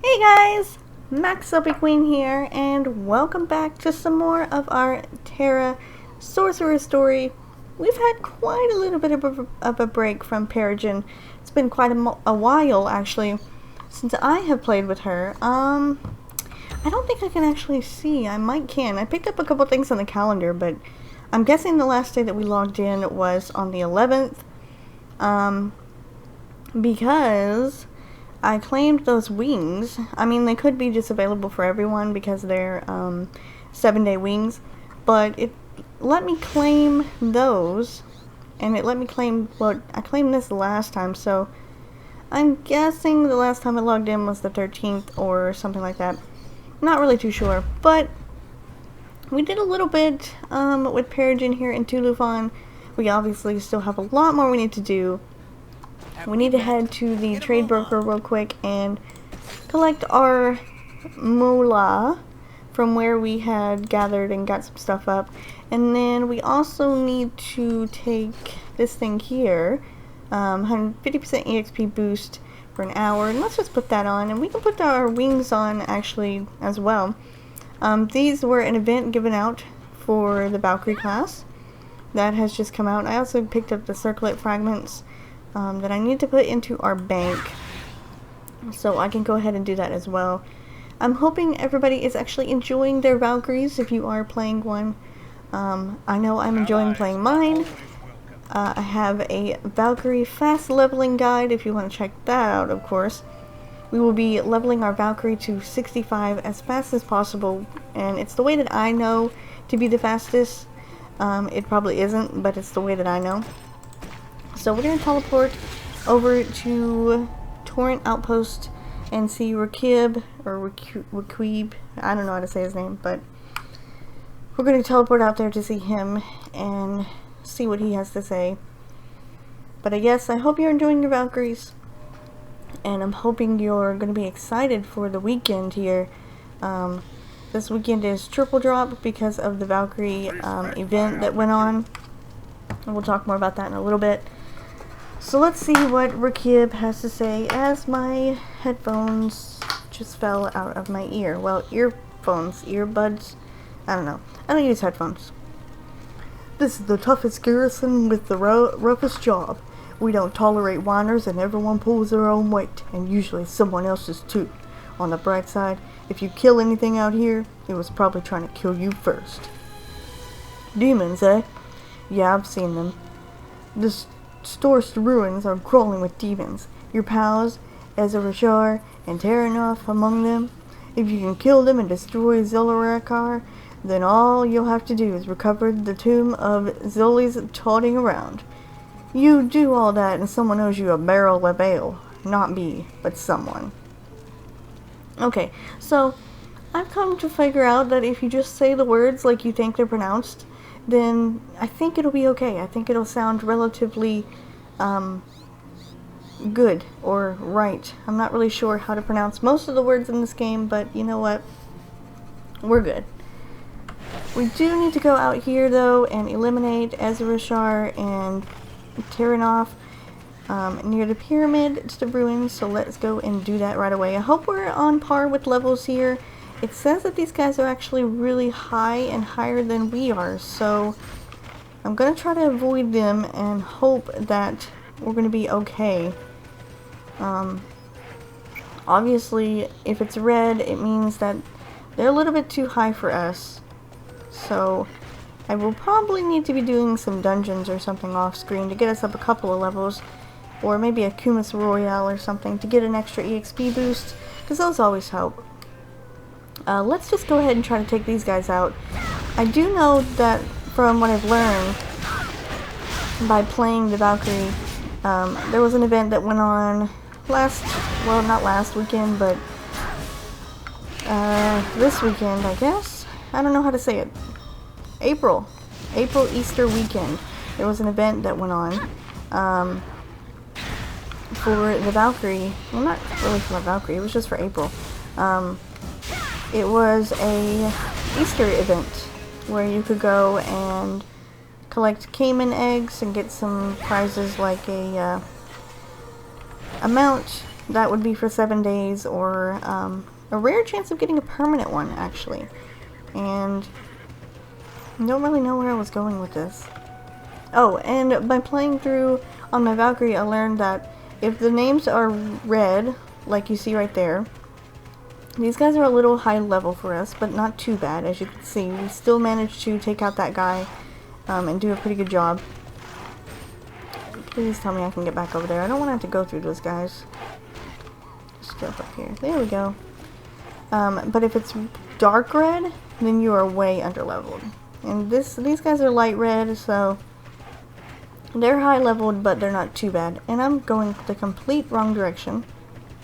Hey guys, MaxLPQueen here, and welcome back to some more of our TERA Sorcerer story. We've had quite a little bit of a break from Peregrine. It's been quite a while, actually, since I have played with her. I don't think I can actually see. I picked up a couple things on the calendar, but I'm guessing the last day that we logged in was on the 11th, because I claimed those wings. I mean, they could be just available for everyone because they're 7-day wings, but it let me claim those, and it let me claim, well, I claimed this the last time, so I'm guessing the last time I logged in was the 13th or something like that. Not really too sure, but we did a little bit with Peregrine here in Tulufan. We obviously still have a lot more we need to do. We need to head to the trade broker real quick and collect our moolah from where we had gathered and got some stuff up. And then we also need to take this thing here, 150% EXP boost for an hour. And let's just put that on, and we can put our wings on actually as well. These were an event given out for the Valkyrie class that has just come out. I also picked up the circlet fragments that I need to put into our bank, so I can go ahead and do that as well. I'm hoping everybody is actually enjoying their Valkyries if you are playing one. I know I'm enjoying playing mine. I have a Valkyrie fast leveling guide if you want to check that out, of course. We will be leveling our Valkyrie to 65 as fast as possible, and it's the way that I know to be the fastest. It probably isn't, but it's the way that I know. So we're going to teleport over to Torrent Outpost and see Rakib, or Rakib, I don't know how to say his name, but we're going to teleport out there to see him and see what he has to say. But I guess, I hope you're enjoying your Valkyries, and I'm hoping you're going to be excited for the weekend here. This weekend is triple drop because of the Valkyrie event that went on, and we'll talk more about that in a little bit. So let's see what Rakib has to say as my headphones just fell out of my ear. Well, earbuds, I don't know. I don't use headphones. This is the toughest garrison with the roughest job. We don't tolerate whiners, and everyone pulls their own weight, and usually someone else's too. On the bright side, if you kill anything out here, it was probably trying to kill you first. Demons, eh? Yeah, I've seen them. This Storst ruins are crawling with demons. Your pals, Ezra and Terranoff among them. If you can kill them and destroy Zolarakar, then all you'll have to do is recover the tomb of Zoli's trotting around. You do all that and someone owes you a barrel of ale. Not me, but someone. Okay, so I've come to figure out that if you just say the words like you think they're pronounced, then I think it'll be okay. I think it'll sound relatively good or right. I'm not really sure how to pronounce most of the words in this game, but you know what? We're good. We do need to go out here though and eliminate Ezra and Terranoff near the pyramid to the ruins, so let's go and do that right away. I hope we're on par with levels here. It says that these guys are actually really high and higher than we are, so I'm going to try to avoid them and hope that we're going to be okay. Obviously, if it's red, it means that they're a little bit too high for us. So I will probably need to be doing some dungeons or something off screen to get us up a couple of levels, or maybe a Kumis Royale or something to get an extra EXP boost, because those always help. Let's just go ahead and try to take these guys out. I do know that from what I've learned by playing the Valkyrie, there was an event that went on not last weekend, but this weekend, I guess? I don't know how to say it. April Easter weekend. There was an event that went on for the Valkyrie. Well, not really for the Valkyrie, it was just for April. It was a Easter event where you could go and collect caiman eggs and get some prizes like a mount that would be for 7 days, or a rare chance of getting a permanent one, actually. And I don't really know where I was going with this. Oh, and by playing through on my Valkyrie, I learned that if the names are red, like you see right there, these guys are a little high level for us, but not too bad. As you can see, we still managed to take out that guy and do a pretty good job. Please tell me I can get back over there. I don't want to have to go through those guys. Just jump up here. There we go. But if it's dark red, then you are way underleveled. And these guys are light red, so they're high leveled, but they're not too bad. And I'm going the complete wrong direction.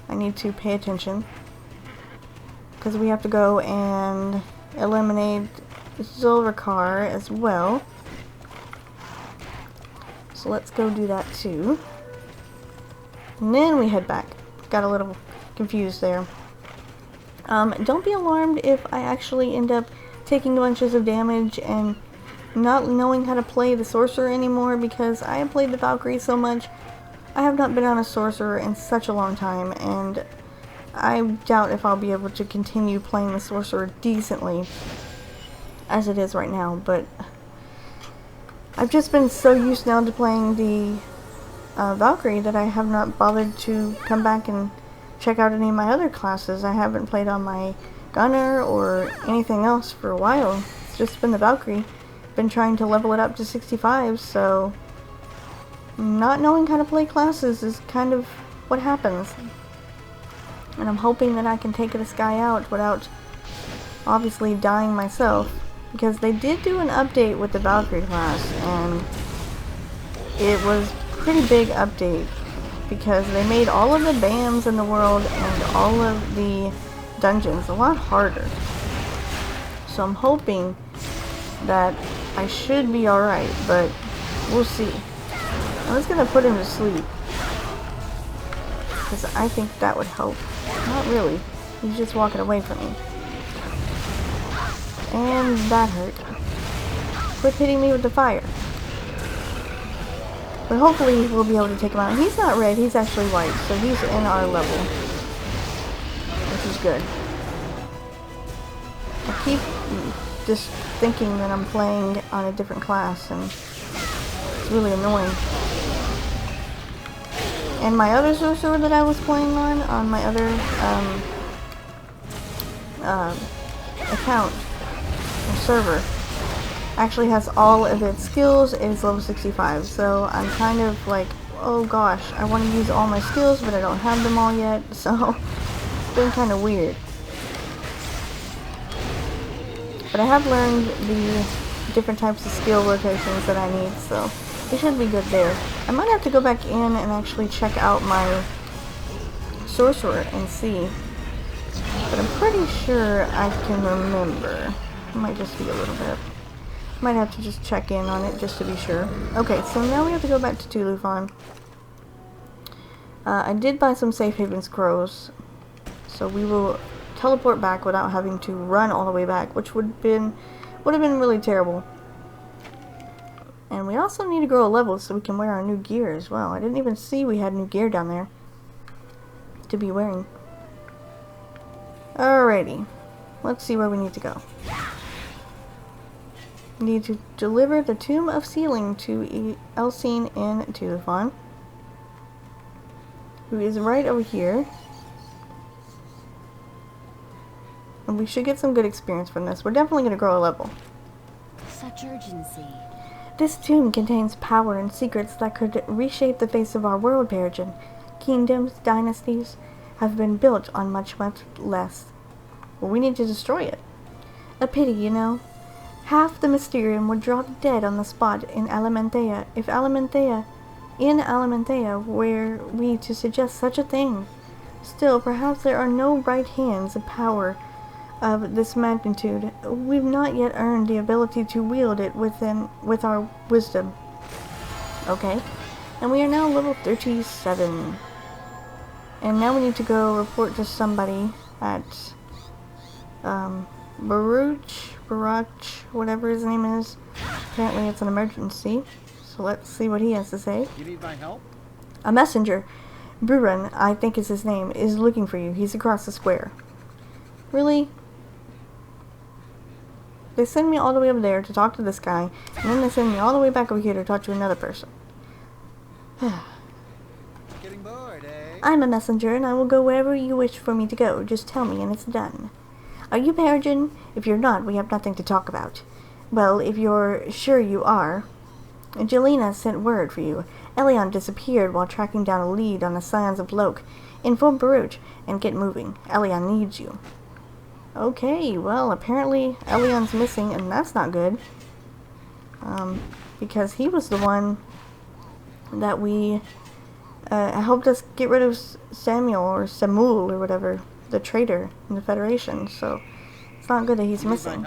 I need to pay attention, because we have to go and eliminate Zulrakar as well. So let's go do that too. And then we head back. Got a little confused there. Don't be alarmed if I actually end up taking bunches of damage and not knowing how to play the Sorcerer anymore, because I have played the Valkyrie so much. I have not been on a Sorcerer in such a long time, and I doubt if I'll be able to continue playing the Sorcerer decently as it is right now, but I've just been so used now to playing the Valkyrie that I have not bothered to come back and check out any of my other classes. I haven't played on my Gunner or anything else for a while. It's just been the Valkyrie. Been trying to level it up to 65, so not knowing how to play classes is kind of what happens. And I'm hoping that I can take this guy out without obviously dying myself, because they did do an update with the Valkyrie class, and it was a pretty big update, because they made all of the bans in the world and all of the dungeons a lot harder. So I'm hoping that I should be alright, but we'll see. I was gonna put him to sleep, because I think that would help. Not really. He's just walking away from me. And that hurt. Quit hitting me with the fire. But hopefully we'll be able to take him out. He's not red, he's actually white, so he's in our level, which is good. I keep just thinking that I'm playing on a different class, and it's really annoying. And my other sorcerer that I was playing on my other account or server, actually has all of its skills. It is level 65, so I'm kind of like, oh gosh, I want to use all my skills, but I don't have them all yet, so it's been kind of weird. But I have learned the different types of skill rotations that I need, so it should be good there. I might have to go back in and actually check out my sorcerer and see, but I'm pretty sure I can remember. It might just be a little bit. Might have to just check in on it just to be sure. Okay, so now we have to go back to Tulufan. I did buy some safe haven scrolls, so we will teleport back without having to run all the way back, which would have been really terrible. And we also need to grow a level so we can wear our new gear as well. I didn't even see we had new gear down there to be wearing. Alrighty, let's see where we need to go. We need to deliver the Tomb of Sealing to Elsine in Tulufan, who is right over here. And we should get some good experience from this. We're definitely going to grow a level. Such urgency. This tomb contains power and secrets that could reshape the face of our world, Peregrine. Kingdoms, dynasties have been built on much, much less. Well, we need to destroy it. A pity, you know. Half the Mysterium would drop dead on the spot in Alimentea, if in Alimentea were we to suggest such a thing. Still, perhaps there are no right hands of power of this magnitude. We've not yet earned the ability to wield it with our wisdom. Okay, and we are now level 37. And now we need to go report to somebody at Baruch, whatever his name is. Apparently it's an emergency, so let's see what he has to say. You need my help? A messenger. Buren, I think is his name, is looking for you. He's across the square. Really? They send me all the way over there to talk to this guy, and then they send me all the way back over here to talk to another person. Getting bored, eh? I'm a messenger, and I will go wherever you wish for me to go. Just tell me, and it's done. Are you Peregrine? If you're not, we have nothing to talk about. Well, if you're sure you are. Jelena sent word for you. Elion disappeared while tracking down a lead on the Scions of Loke. Inform Baruch and get moving. Elion needs you. Okay, well, apparently Elion's missing, and that's not good. Because he was the one that we helped us get rid of Samuel, or Samul, or whatever, the traitor in the Federation, so it's not good that he's missing.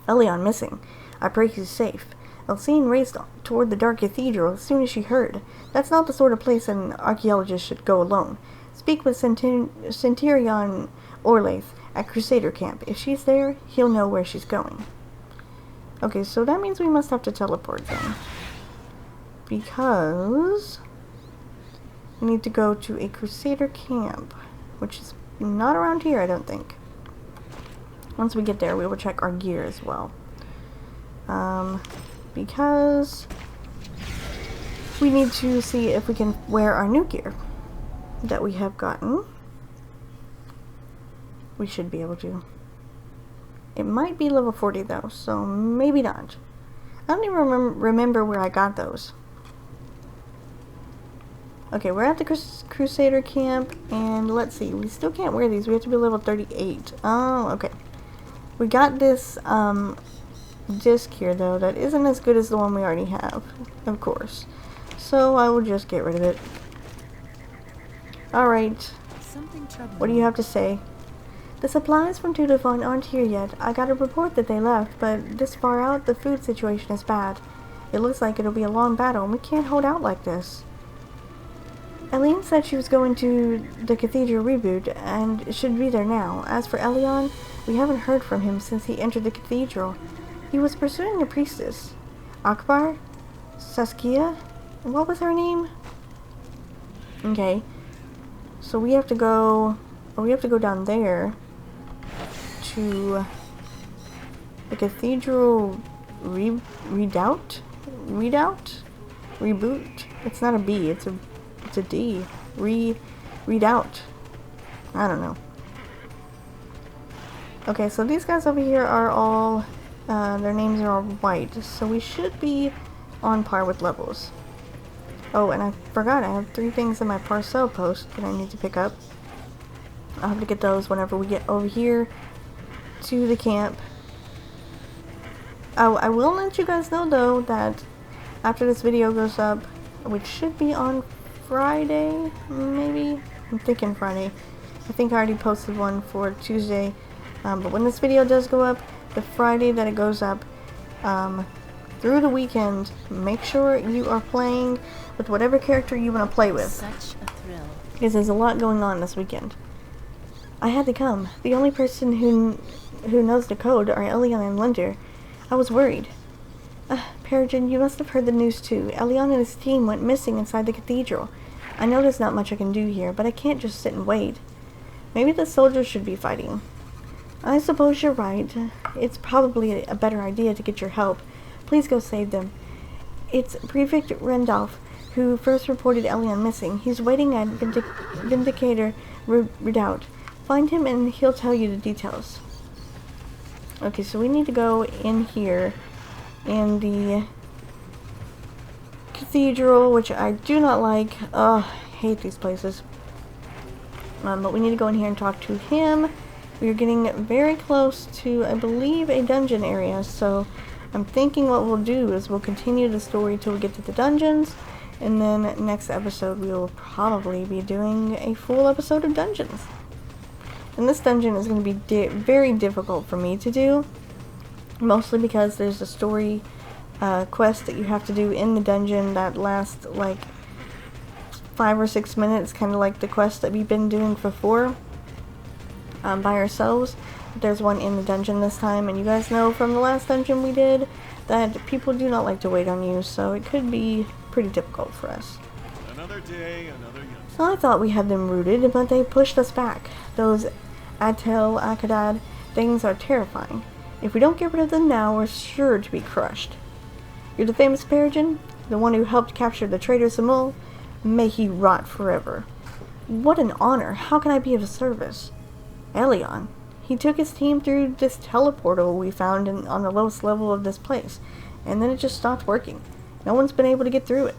Elion missing. I pray he's safe. Elsene raced toward the Dark Cathedral as soon as she heard. That's not the sort of place an archaeologist should go alone. Speak with Centurion Orlaith at Crusader Camp. If she's there, he'll know where she's going. Okay, so that means we must have to teleport then. Because we need to go to a Crusader Camp, which is not around here, I don't think. Once we get there, we will check our gear as well. Because we need to see if we can wear our new gear that we have gotten. We should be able to. It might be level 40 though, so maybe not. I don't even remember where I got those. Okay, we're at the Crusader Camp, and let's see, we still can't wear these. We have to be level 38. Oh, okay. We got this disc here though that isn't as good as the one we already have, of course. So I will just get rid of it. Alright. What do you have to say? The supplies from Tudafon aren't here yet. I got a report that they left, but this far out, the food situation is bad. It looks like it'll be a long battle, and we can't hold out like this. Eileen said she was going to the Cathedral reboot, and should be there now. As for Elion, we haven't heard from him since he entered the Cathedral. He was pursuing a priestess. Akbar? Saskia? What was her name? Okay. So we have to go... Oh, we have to go down there to the Cathedral Redoubt? Reboot? It's not a B, it's a D. Redoubt. I don't know. Okay, so these guys over here are all, their names are all white, so we should be on par with levels. Oh, and I forgot, I have 3 things in my parcel post that I need to pick up. I'll have to get those whenever we get over here to the camp. Oh, I will let you guys know though that after this video goes up, which should be on Friday, maybe? I'm thinking Friday. I think I already posted one for Tuesday. But when this video does go up, the Friday that it goes up, through the weekend, make sure you are playing with whatever character you want to play with. Such a thrill. Because there's a lot going on this weekend. I had to come. The only person who knows the code are Elion and Linder. I was worried. Peregrine, you must have heard the news too. Elion and his team went missing inside the cathedral. I know there's not much I can do here, but I can't just sit and wait. Maybe the soldiers should be fighting. I suppose you're right. It's probably a better idea to get your help. Please go save them. It's Prefect Randolph who first reported Elion missing. He's waiting at Vindicator Redoubt. Find him and he'll tell you the details. Okay, so we need to go in here in the cathedral, which I do not like. I hate these places. But we need to go in here and talk to him. We're getting very close to, I believe, a dungeon area, so I'm thinking what we'll do is we'll continue the story till we get to the dungeons, and then next episode we will probably be doing a full episode of dungeons. And this dungeon is going to be very difficult for me to do, mostly because there's a story quest that you have to do in the dungeon that lasts like 5 or 6 minutes, kind of like the quest that we've been doing before by ourselves. There's one in the dungeon this time, and you guys know from the last dungeon we did that people do not like to wait on you, so it could be pretty difficult for us. Another day, another young. I thought we had them rooted, but they pushed us back. Those Atel Akadad things are terrifying. If we don't get rid of them now, we're sure to be crushed. You're the famous Peregrine? The one who helped capture the traitor Samul? May he rot forever. What an honor. How can I be of service? Elion. He took his team through this teleportal we found on the lowest level of this place, and then it just stopped working. No one's been able to get through it.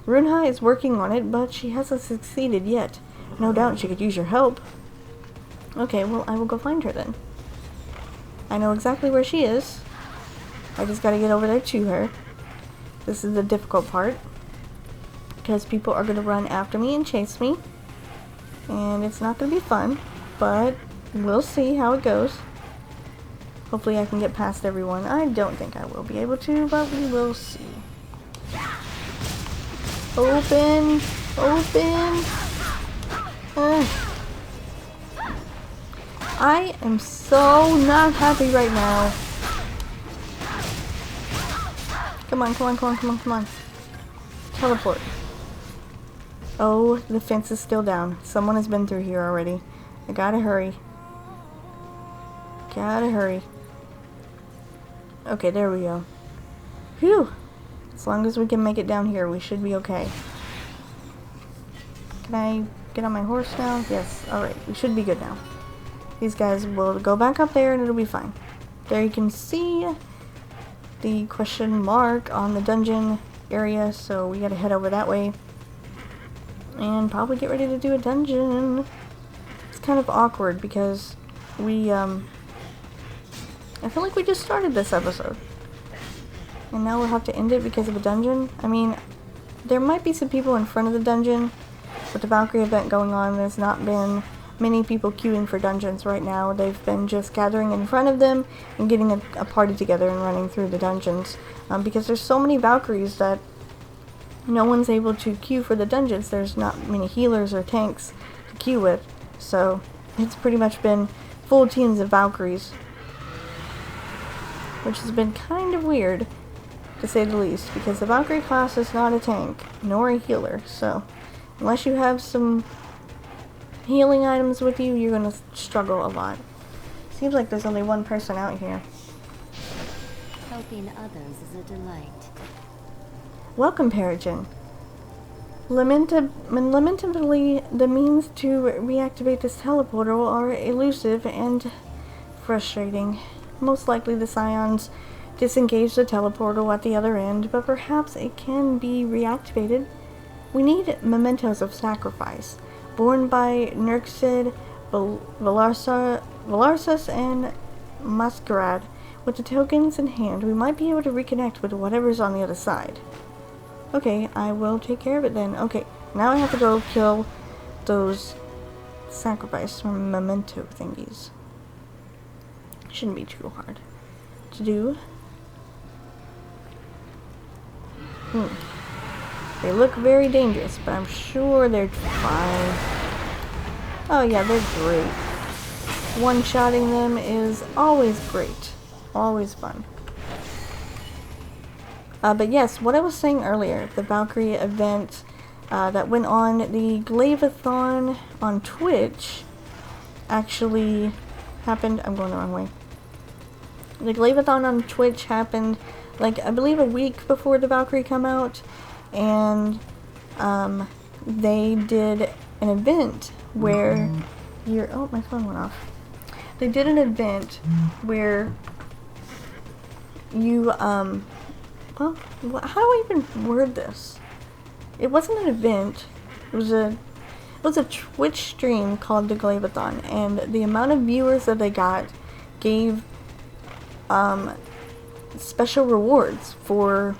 Runha is working on it, but she hasn't succeeded yet. No doubt she could use your help. Okay, well, I will go find her then. I know exactly where she is. I just gotta get over there to her. This is the difficult part, because people are gonna run after me and chase me, and it's not gonna be fun, but we'll see how it goes. Hopefully I can get past everyone. I don't think I will be able to, but we will see. Open! Open! I am so not happy right now. Come on, come on, come on, come on, come on. Teleport. Oh, the fence is still down. Someone has been through here already. I gotta hurry. Gotta hurry. Okay, there we go. Phew! As long as we can make it down here, we should be okay. Can I get on my horse now? Yes. Alright, we should be good now. These guys will go back up there and it'll be fine. There you can see the question mark on the dungeon area, so we gotta head over that way. And probably get ready to do a dungeon. It's kind of awkward because we, I feel like we just started this episode. And now we'll have to end it because of a dungeon. I mean, there might be some people in front of the dungeon. With the Valkyrie event going on, there's not been many people queuing for dungeons right now. They've been just gathering in front of them and getting a party together and running through the dungeons. Because there's so many Valkyries that no one's able to queue for the dungeons. There's not many healers or tanks to queue with. So it's pretty much been full teams of Valkyries. Which has been kind of weird, to say the least, because the Valkyrie class is not a tank, nor a healer, so unless you have some healing items with you, you're going to struggle a lot. Seems like there's only one person out here. Helping others is a delight. Welcome, Peregrine. Lamentably, the means to reactivate this teleportal are elusive and frustrating. Most likely the Scions disengage the teleportal at the other end, but perhaps it can be reactivated. We need mementos of sacrifice, borne by Nurxid, Valarsus, and Masquerade. With the tokens in hand, we might be able to reconnect with whatever's on the other side. Okay, I will take care of it then. Okay, now I have to go kill those sacrifice or memento thingies. Shouldn't be too hard to do. They look very dangerous, but I'm sure they're fine. Oh yeah, they're great. One-shotting them is always great. Always fun. But yes, what I was saying earlier, the Valkyrie event that went on, the Glaivathon on Twitch actually happened. I'm going the wrong way. The Glaivathon on Twitch happened, like, I believe a week before the Valkyrie come out, and they did an event where oh, my phone went off. They did an event where you, well, how do I even word this? It wasn't an event. It was a Twitch stream called the Glaivathon, and the amount of viewers that they got gave special rewards for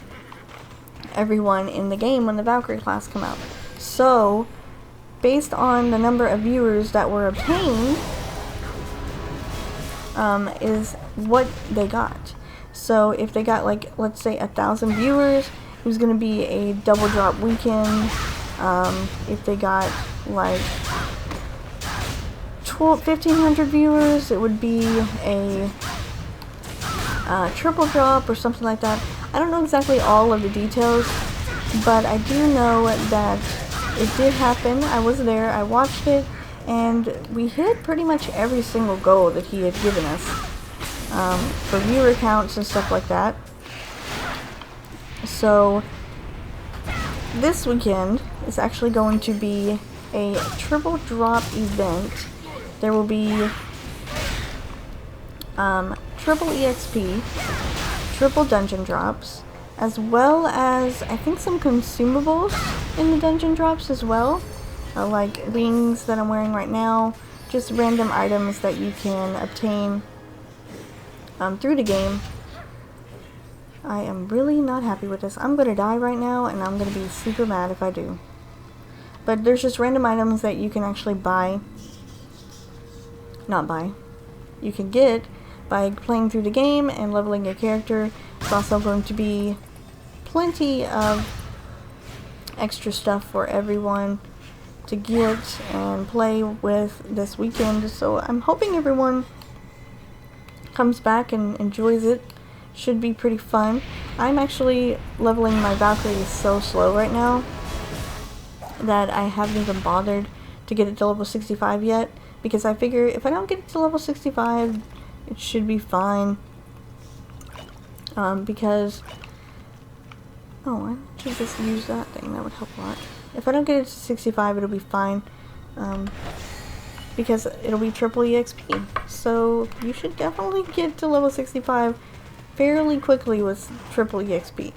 everyone in the game when the Valkyrie class come out. So, based on the number of viewers that were obtained, is what they got. So if they got, like, let's say 1,000 viewers, it was going to be a double drop weekend. If they got like 1,500 viewers, it would be a triple drop or something like that. I don't know exactly all of the details, but I do know that it did happen. I was there, I watched it, and we hit pretty much every single goal that he had given us for viewer counts and stuff like that. So this weekend is actually going to be a triple drop event. There will be triple EXP, triple dungeon drops, as well as I think some consumables in the dungeon drops as well, like wings that I'm wearing right now, just random items that you can obtain through the game. I am really not happy with this. I'm gonna die right now, and I'm gonna be super mad if I do. But there's just random items that you can actually buy. Not buy. You can get by playing through the game and leveling your character. It's also going to be plenty of extra stuff for everyone to get and play with this weekend. So I'm hoping everyone comes back and enjoys it. Should be pretty fun. I'm actually leveling my Valkyrie so slow right now that I haven't even bothered to get it to level 65 yet, because I figure if I don't get it to level 65, it should be fine. Because I should just use that thing. That would help a lot. If I don't get it to 65, it'll be fine. Because it'll be triple EXP. So you should definitely get to level 65 fairly quickly with triple EXP.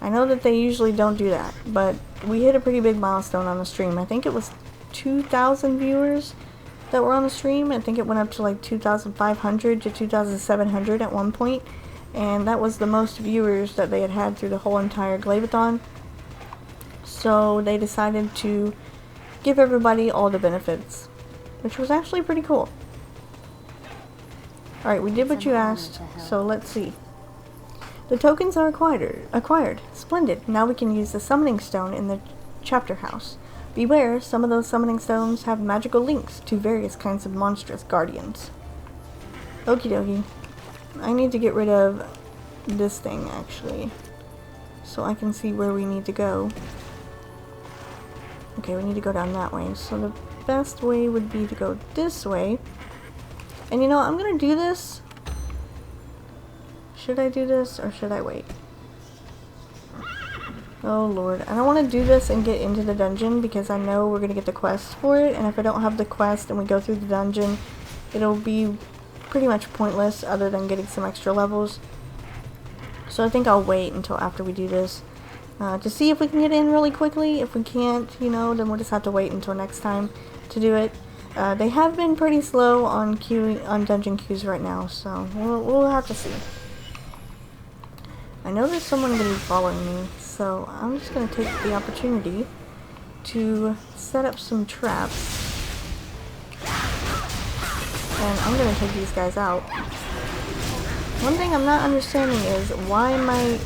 I know that they usually don't do that, but we hit a pretty big milestone on the stream. I think it was 2,000 viewers that were on the stream. I think it went up to like 2,500 to 2,700 at one point, and that was the most viewers that they had had through the whole entire Glaveathon. So they decided to give everybody all the benefits, which was actually pretty cool. Alright, we did what you asked, so let's see. The tokens are acquired. Splendid. Now we can use the summoning stone in the chapter house. Beware, some of those summoning stones have magical links to various kinds of monstrous guardians. Okie dokie. I need to get rid of this thing, actually, so I can see where we need to go. Okay, we need to go down that way. So the best way would be to go this way. And you know, I'm gonna do this. Should I do this or should I wait? Oh lord, I don't want to do this and get into the dungeon because I know we're gonna get the quest for it, and if I don't have the quest and we go through the dungeon, it'll be pretty much pointless other than getting some extra levels. So I think I'll wait until after we do this to see if we can get in really quickly. If we can't, you know, then we'll just have to wait until next time to do it. They have been pretty slow on dungeon queues right now, so we'll have to see. I know there's someone going to be following me, so I'm just going to take the opportunity to set up some traps. And I'm going to take these guys out. One thing I'm not understanding is why my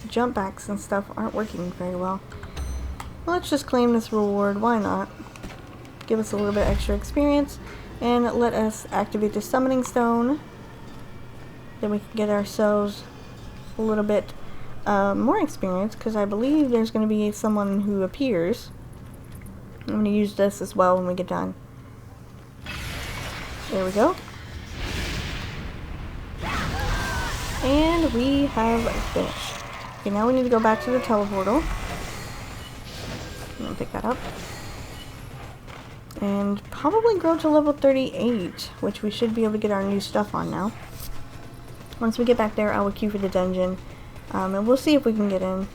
jump backs and stuff aren't working very well. Let's just claim this reward, why not? Give us a little bit extra experience, and let us activate the summoning stone. Then we can get ourselves a little bit more experience, because I believe there's going to be someone who appears. I'm going to use this as well when we get done. There we go. And we have finished. Okay, now we need to go back to the teleportal. I'm gonna pick that up. And probably grow to level 38, which we should be able to get our new stuff on now. Once we get back there, I will queue for the dungeon. And we'll see if we can get in.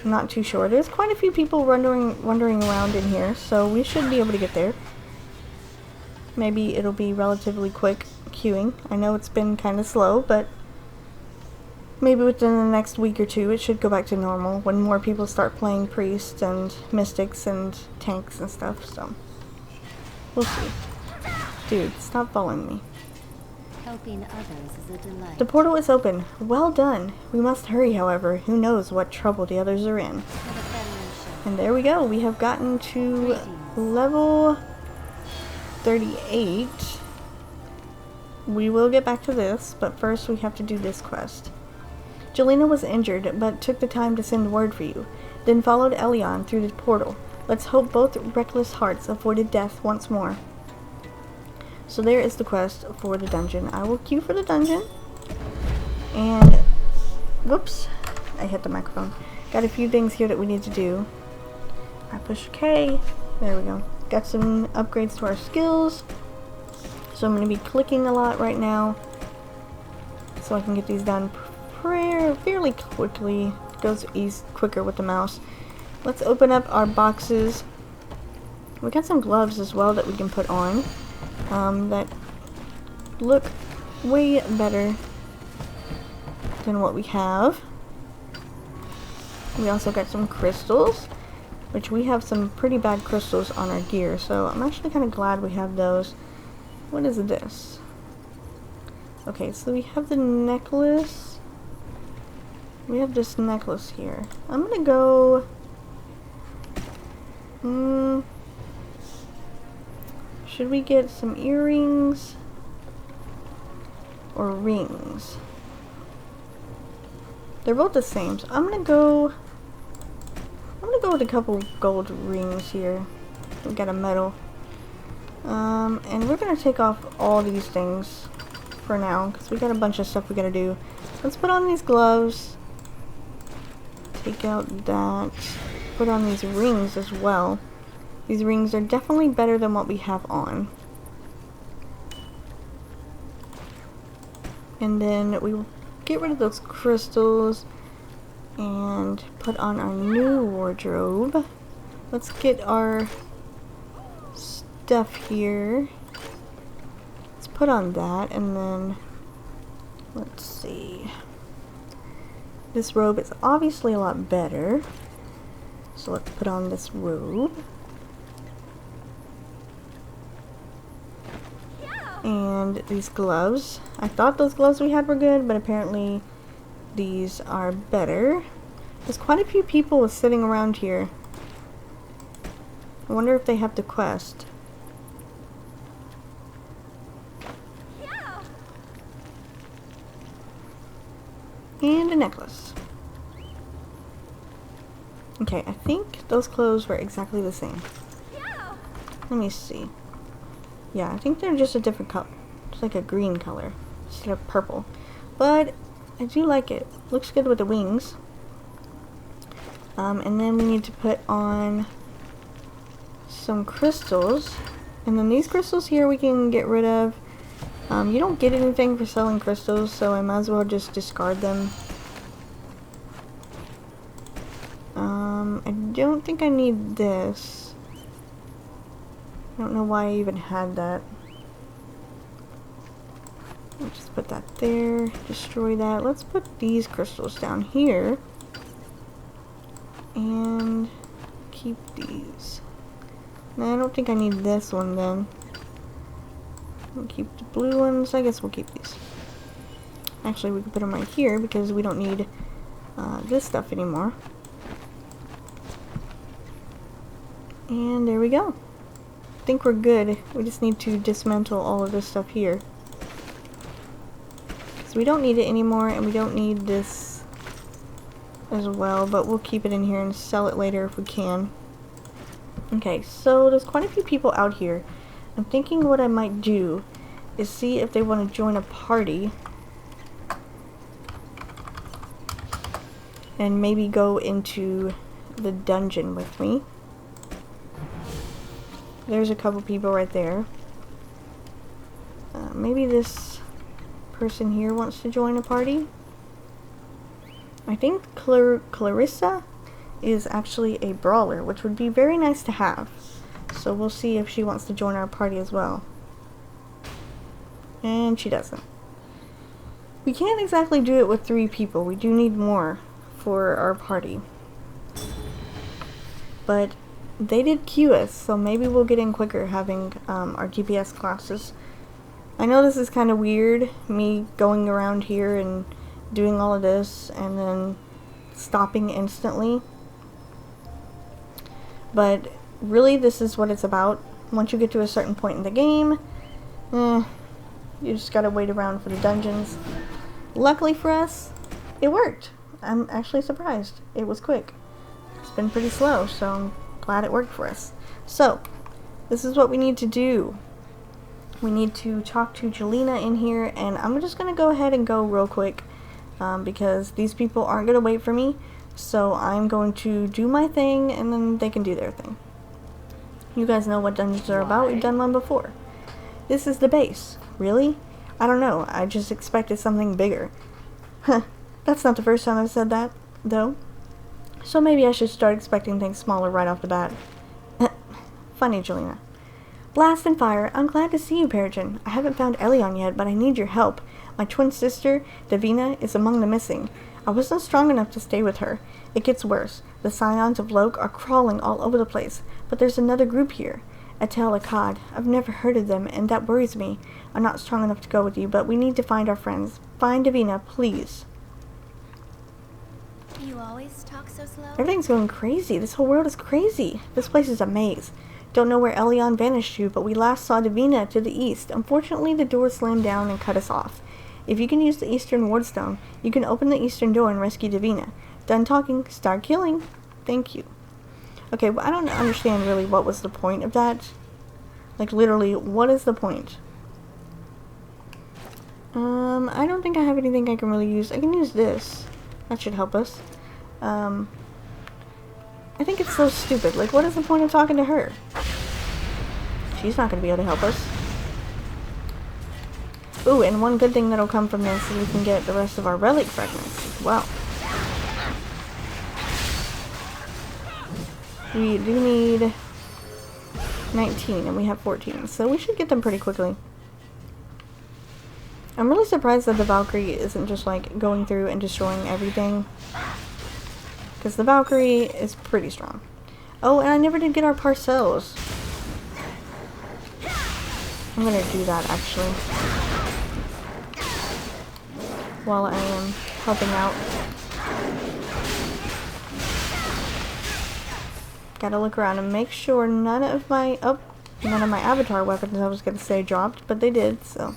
I'm not too sure. There's quite a few people wandering around in here, so we should be able to get there. Maybe it'll be relatively quick queuing. I know it's been kind of slow, but maybe within the next week or two it should go back to normal when more people start playing priests and mystics and tanks and stuff, so we'll see. Dude, stop following me. Helping others is a delight. The portal is open. Well done. We must hurry, however. Who knows what trouble the others are in. For the Federation. And there we go. We have gotten to level 38. we will get back to this, but first we have to do this quest. Jelena was injured, but took the time to send word for you, then followed Elion through the portal. Let's hope both reckless hearts avoided death once more. So there is the quest for the dungeon. I will queue for the dungeon. And, whoops, I hit the microphone. Got a few things here that we need to do. I push K. There we go. Got some upgrades to our skills. So I'm going to be clicking a lot right now, so I can get these done fairly quickly. It goes quicker with the mouse. Let's open up our boxes. We got some gloves as well that we can put on that look way better than what we have. We also got some crystals, which we have some pretty bad crystals on our gear, so I'm actually kind of glad we have those. What is this? Okay, so we have the necklace. We have this necklace here. I'm gonna go... should we get some earrings? Or rings? They're both the same, so I'm gonna go with a couple gold rings here. We got a medal. And we're gonna take off all these things for now, because we got a bunch of stuff we gotta do. Let's put on these gloves. Take out that. Put on these rings as well. These rings are definitely better than what we have on. And then we will get rid of those crystals and put on our new wardrobe. Let's get our stuff here. Let's put on that, and then let's see. This robe is obviously a lot better, so let's put on this robe. And these gloves. I thought those gloves we had were good, but apparently these are better. There's quite a few people sitting around here. I wonder if they have the quest. And a necklace. Okay, I think those clothes were exactly the same. Let me see. Yeah, I think they're just a different color. It's like a green color instead of purple. But I do like it. Looks good with the wings. And then we need to put on some crystals. And then these crystals here we can get rid of. You don't get anything for selling crystals, so I might as well just discard them. I don't think I need this. I don't know why I even had that. I'll just put that there. Destroy that. Let's put these crystals down here. And keep these. No, I don't think I need this one then. We'll keep the blue ones. I guess we'll keep these. Actually, we can put them right here because we don't need this stuff anymore. And there we go. I think we're good. We just need to dismantle all of this stuff here. So we don't need it anymore, and we don't need this as well, but we'll keep it in here and sell it later if we can. Okay, so there's quite a few people out here. I'm thinking what I might do is see if they want to join a party and maybe go into the dungeon with me. There's a couple people right there. Maybe this person here wants to join a party. I think Clarissa is actually a brawler, which would be very nice to have. So we'll see if she wants to join our party as well. And she doesn't. We can't exactly do it with 3 people. We do need more for our party. But they did queue us, so maybe we'll get in quicker having our GPS classes. I know this is kind of weird, me going around here and doing all of this and then stopping instantly. But really, this is what it's about. Once you get to a certain point in the game, You just gotta wait around for the dungeons. Luckily for us, it worked. I'm actually surprised. It was quick. It's been pretty slow, so I'm glad it worked for us. So, this is what we need to do. We need to talk to Jelena in here, and I'm just gonna go ahead and go real quick because these people aren't gonna wait for me. So I'm going to do my thing, and then they can do their thing. You guys know what dungeons are about. We've done one before. This is the base. Really? I don't know. I just expected something bigger. Huh. That's not the first time I've said that, though. So maybe I should start expecting things smaller right off the bat. Funny, Jelena. Blast and fire. I'm glad to see you, Peregrine. I haven't found Elion yet, but I need your help. My twin sister, Davina, is among the missing. I wasn't strong enough to stay with her. It gets worse. The scions of Loke are crawling all over the place, but there's another group here. Atel Akkad. I've never heard of them, and that worries me. I'm not strong enough to go with you, but we need to find our friends. Find Davina, please. You always talk so slow? Everything's going crazy. This whole world is crazy. This place is a maze. Don't know where Elion vanished to, but we last saw Davina to the east. Unfortunately, the door slammed down and cut us off. If you can use the eastern wardstone, you can open the eastern door and rescue Davina. Done talking, start killing. Thank you. Okay, well, I don't understand really what was the point of that. Like, literally, what is the point? I don't think I have anything I can really use. I can use this. That should help us. I think it's so stupid. Like, what is the point of talking to her? She's not going to be able to help us. Ooh, and one good thing that'll come from this is we can get the rest of our relic fragments as well. We do need 19, and we have 14, so we should get them pretty quickly. I'm really surprised that the Valkyrie isn't just, like, going through and destroying everything. Because the Valkyrie is pretty strong. Oh, and I never did get our parcels. I'm gonna do that, actually. While I am helping out. Gotta look around and make sure none of my avatar weapons, I was gonna say, dropped, but they did, so.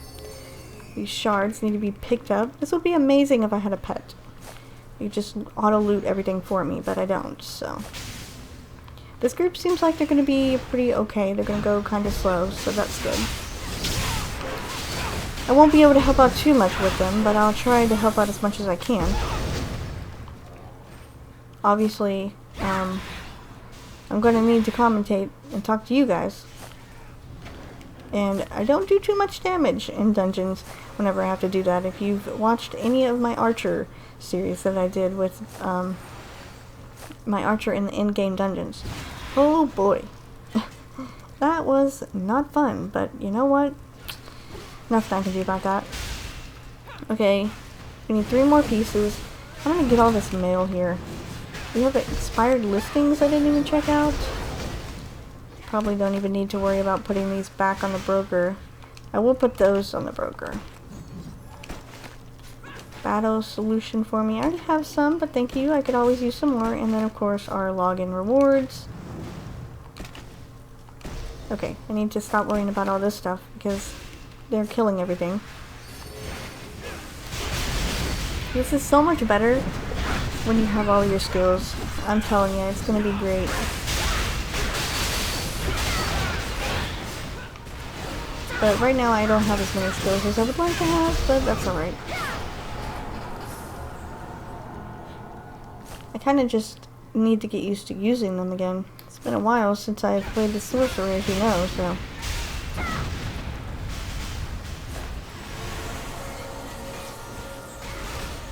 These shards need to be picked up. This would be amazing if I had a pet. You just auto-loot everything for me, but I don't, so. This group seems like they're gonna be pretty okay. They're gonna go kind of slow, so that's good. I won't be able to help out too much with them, but I'll try to help out as much as I can. Obviously, I'm gonna need to commentate and talk to you guys. And I don't do too much damage in dungeons whenever I have to do that. If you've watched any of my Archer series that I did with my Archer in the in-game dungeons. Oh boy. That was not fun, but you know what? Nothing I can do about that. Okay, we need 3 more pieces. I'm gonna get all this mail here. We have expired listings I didn't even check out. Probably don't even need to worry about putting these back on the broker. I will put those on the broker. Battle solution for me. I already have some, but thank you. I could always use some more. And then, of course, our login rewards. Okay, I need to stop worrying about all this stuff because they're killing everything. This is so much better when you have all your skills. I'm telling you, it's going to be great. But right now I don't have as many skills as I would like to have, but that's alright. I kind of just need to get used to using them again. It's been a while since I've played the Sorcerer, as you know, so.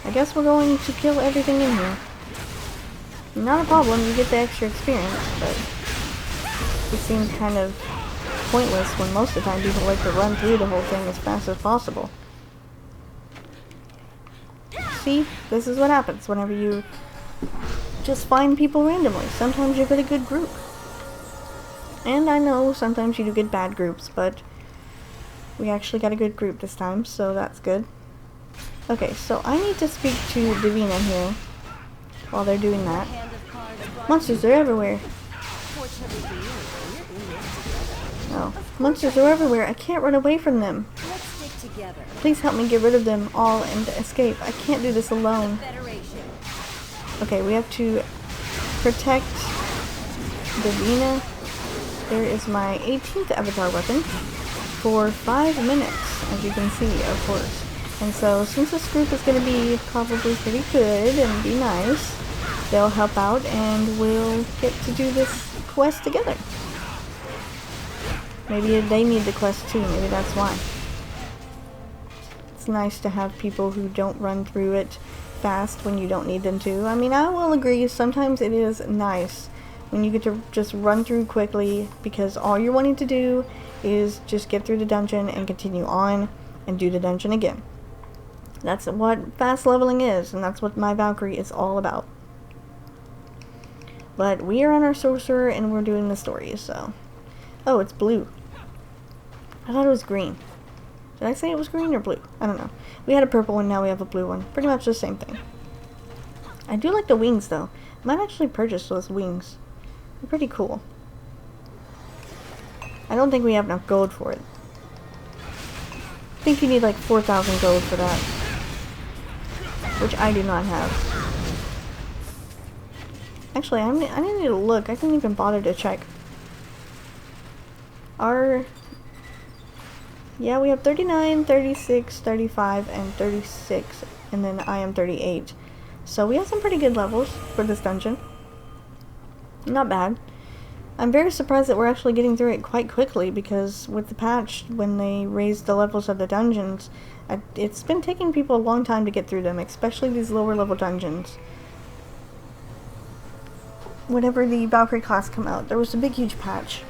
I guess we're going to kill everything in here. Not a problem, you get the extra experience, but it seems kind of pointless when most of the time people like to run through the whole thing as fast as possible. See? This is what happens whenever you just find people randomly. Sometimes you get a good group. And I know sometimes you do get bad groups, but we actually got a good group this time, so that's good. Okay, so I need to speak to Davina here while they're doing that. Monsters are everywhere. Oh, monsters are everywhere. I can't run away from them. Let's stick together. Please help me get rid of them all and escape. I can't do this alone. Federation. Okay, we have to protect Davina. There is my 18th avatar weapon for 5 minutes, as you can see, of course. And so, since this group is going to be probably pretty good and be nice, they'll help out and we'll get to do this quest together. Maybe they need the quest too, maybe that's why. It's nice to have people who don't run through it fast when you don't need them to. I mean, I will agree, sometimes it is nice when you get to just run through quickly because all you're wanting to do is just get through the dungeon and continue on and do the dungeon again. That's what fast leveling is, and that's what my Valkyrie is all about. But we are on our sorcerer and we're doing the story, so... Oh, it's blue. I thought it was green. Did I say it was green or blue? I don't know. We had a purple one, now we have a blue one. Pretty much the same thing. I do like the wings, though. I might actually purchase those wings. They're pretty cool. I don't think we have enough gold for it. I think you need like 4,000 gold for that. Which I do not have. Actually, I need to look. I didn't even bother to check. Yeah, we have 39, 36, 35, and 36. And then I am 38. So we have some pretty good levels for this dungeon. Not bad. I'm very surprised that we're actually getting through it quite quickly because with the patch, when they raised the levels of the dungeons, it's been taking people a long time to get through them, especially these lower level dungeons. Whenever the Valkyrie class came out, there was a big huge patch.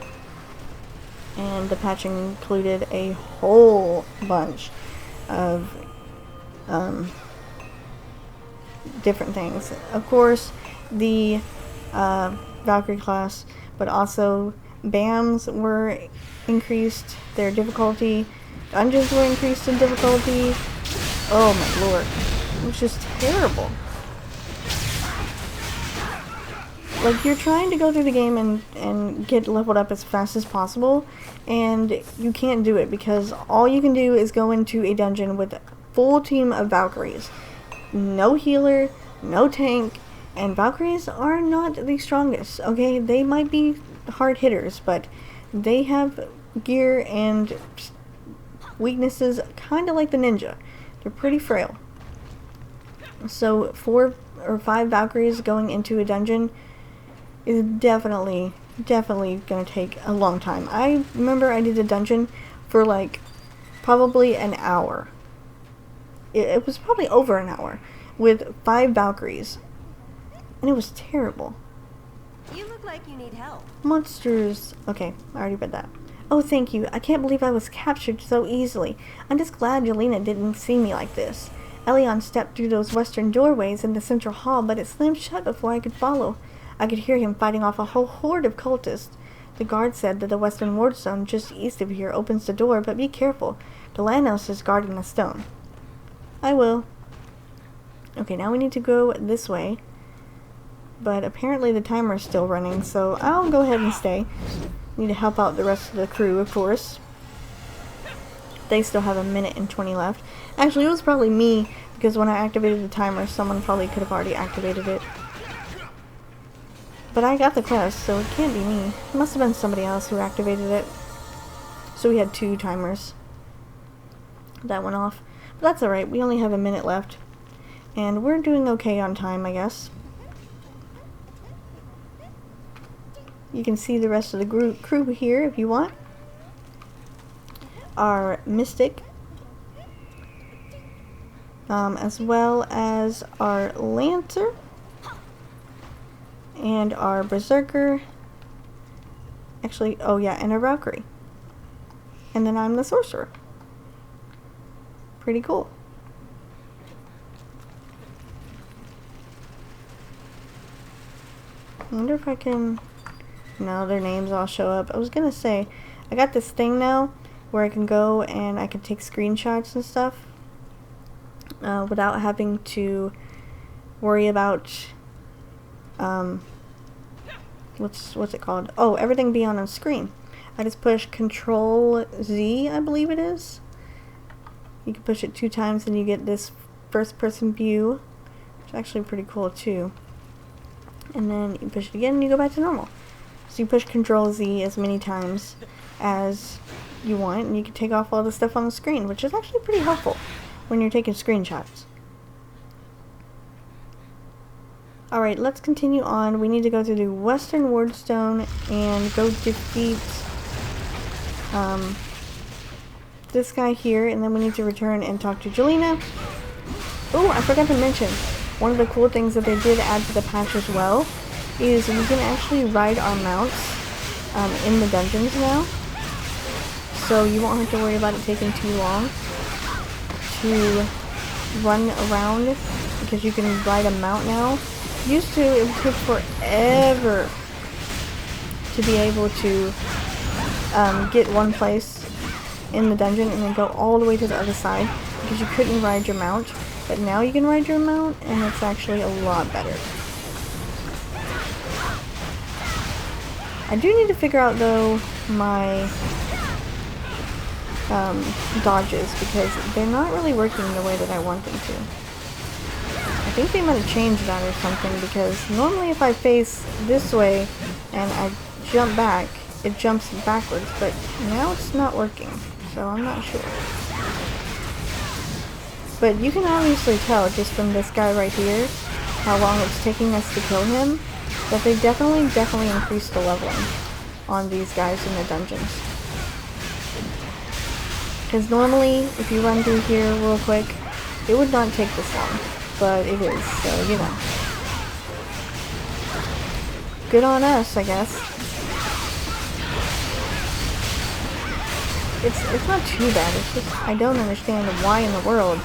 And the patch included a whole bunch of different things. Of course, the Valkyrie class, but also BAMs were increased, their difficulty, dungeons were increased in difficulty. Oh my lord, it was just terrible. Like, you're trying to go through the game and get leveled up as fast as possible, and you can't do it because all you can do is go into a dungeon with a full team of Valkyries. No healer, no tank, and Valkyries are not the strongest, okay? They might be hard hitters, but they have gear and weaknesses kind of like the ninja. They're pretty frail. So 4 or 5 Valkyries going into a dungeon is definitely gonna take a long time. I remember I did a dungeon for like probably an hour. It was probably over an hour with 5 Valkyries. And it was terrible. You look like you need help. Monsters. Okay, I already read that. Oh, thank you. I can't believe I was captured so easily. I'm just glad Yelena didn't see me like this. Elion stepped through those western doorways in the central hall, but it slammed shut before I could follow. I could hear him fighting off a whole horde of cultists. The guard said that the western ward stone just east of here opens the door, but be careful. Delanos is guarding the stone. I will. Okay, now we need to go this way. But apparently the timer is still running, so I'll go ahead and stay. Need to help out the rest of the crew, of course. They still have 1 minute and 20 left. Actually, it was probably me, because when I activated the timer, someone probably could have already activated it. But I got the quest, so it can't be me. It must have been somebody else who activated it. So we had 2 timers. That went off. But that's alright, we only have 1 minute left. And we're doing okay on time, I guess. You can see the rest of the crew here if you want. Our Mystic. As well as our Lancer. And our Berserker. Actually, oh yeah, and our Valkyrie. And then I'm the Sorcerer. Pretty cool. I wonder if I can... No, their names all show up. I was gonna say, I got this thing now where I can go and I can take screenshots and stuff without having to worry about what's it called? Oh, everything being on screen. I just push Control Z, I believe it is, You can push it 2 times and you get this first person view, which is actually pretty cool too. And then you push it again and you go back to normal. So you push Control Z as many times as you want, and you can take off all the stuff on the screen, which is actually pretty helpful when you're taking screenshots. Alright, let's continue on. We need to go to the Western Wardstone and go defeat this guy here, and then we need to return and talk to Jelena. Oh, I forgot to mention, one of the cool things that they did add to the patch as well is we can actually ride our mounts in the dungeons now. So you won't have to worry about it taking too long to run around, because you can ride a mount now. Used to, it would take forever to be able to get one place in the dungeon and then go all the way to the other side, because you couldn't ride your mount. But now you can ride your mount, and it's actually a lot better. I do need to figure out, though, my dodges, because they're not really working the way that I want them to. I think they might have changed that or something, because normally if I face this way and I jump back, it jumps backwards, but now it's not working, so I'm not sure. But you can obviously tell just from this guy right here how long it's taking us to kill him, that they definitely increased the leveling on these guys in the dungeons. Because normally, if you run through here real quick, it would not take this long, but it is, so you know. Good on us, I guess. It's not too bad, it's just I don't understand why in the world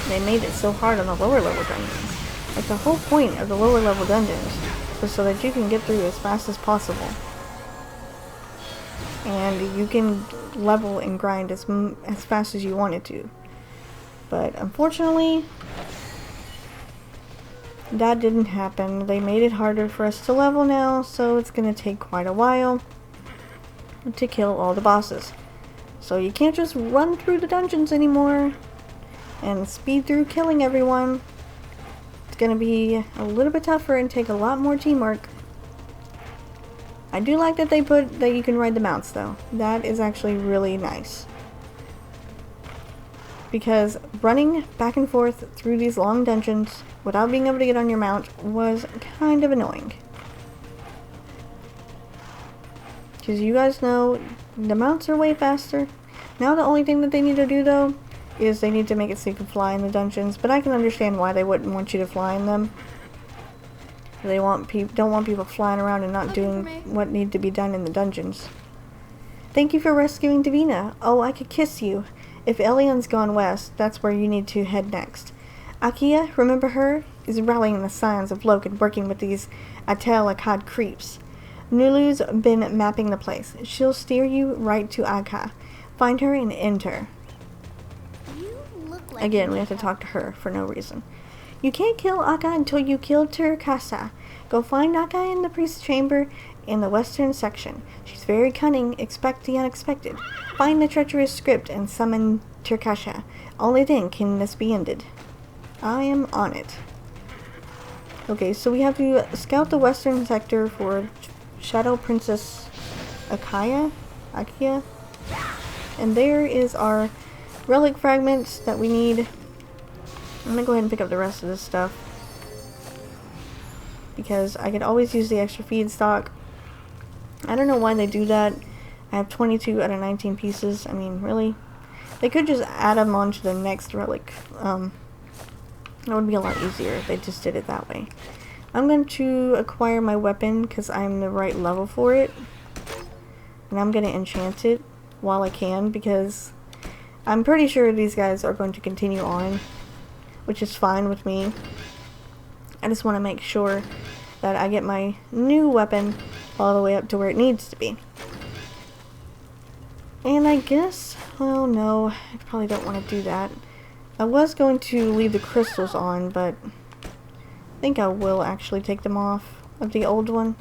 they made it so hard on the lower level dungeons. Like, the whole point of the lower level dungeons was so that you can get through as fast as possible. And you can level and grind as fast as you wanted to. But unfortunately, that didn't happen. They made it harder for us to level now, so it's going to take quite a while to kill all the bosses. So you can't just run through the dungeons anymore and speed through killing everyone. It's going to be a little bit tougher and take a lot more teamwork. I do like that they put that you can ride the mounts, though. That is actually really nice. Because running back and forth through these long dungeons without being able to get on your mount was kind of annoying. Because you guys know the mounts are way faster. Now the only thing that they need to do, though, is they need to make it so you can fly in the dungeons. But I can understand why they wouldn't want you to fly in them. They don't want people flying around and not doing what need to be done in the dungeons. Thank you for rescuing Davina. Oh, I could kiss you. If Elion's gone west, that's where you need to head next. Akia, remember her? Is rallying the Scions of Loken, working with these Atel Akkad creeps. Nulu's been mapping the place. She'll steer you right to Akka. Find her and end her. Again, we have to talk to her for no reason. You can't kill Akka until you kill TERA. Go find Akka in the priest's chamber in the western section. She's very cunning. Expect the unexpected. Find the treacherous script and summon TERA. Only then can this be ended. I am on it. Okay, so we have to scout the western sector for Shadow Princess Akia. And there is our relic fragments that we need. I'm gonna go ahead and pick up the rest of this stuff, because I could always use the extra feedstock. I don't know why they do that. I have 22 out of 19 pieces. I mean, really? They could just add them onto the next relic. That would be a lot easier if they just did it that way. I'm going to acquire my weapon because I'm the right level for it. And I'm going to enchant it while I can, because I'm pretty sure these guys are going to continue on, which is fine with me. I just want to make sure that I get my new weapon all the way up to where it needs to be. And I guess, well, no, I probably don't want to do that. I was going to leave the crystals on, but I think I will actually take them off of the old one.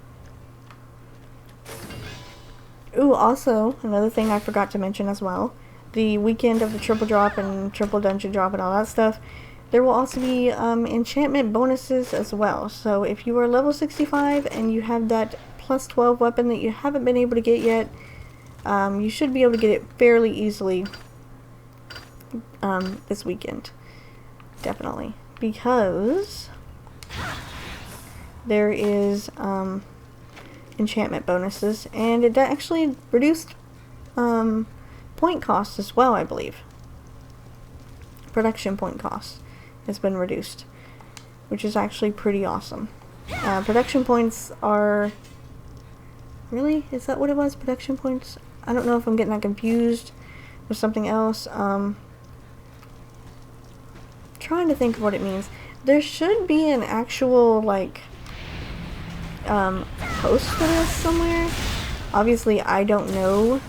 Ooh, also, another thing I forgot to mention as well. the weekend of the triple drop and triple dungeon drop and all that stuff, there will also be enchantment bonuses as well. So if you are level 65 and you have that plus 12 weapon that you haven't been able to get yet, you should be able to get it fairly easily this weekend. Definitely. Because there is enchantment bonuses, and it actually reduced point costs as well, I believe. Production point costs has been reduced, which is actually pretty awesome. Production points are... Really? Is that what it was? Production points? I don't know if I'm getting that confused with something else. Trying to think of what it means. There should be an actual, like, post for this somewhere. Obviously, I don't know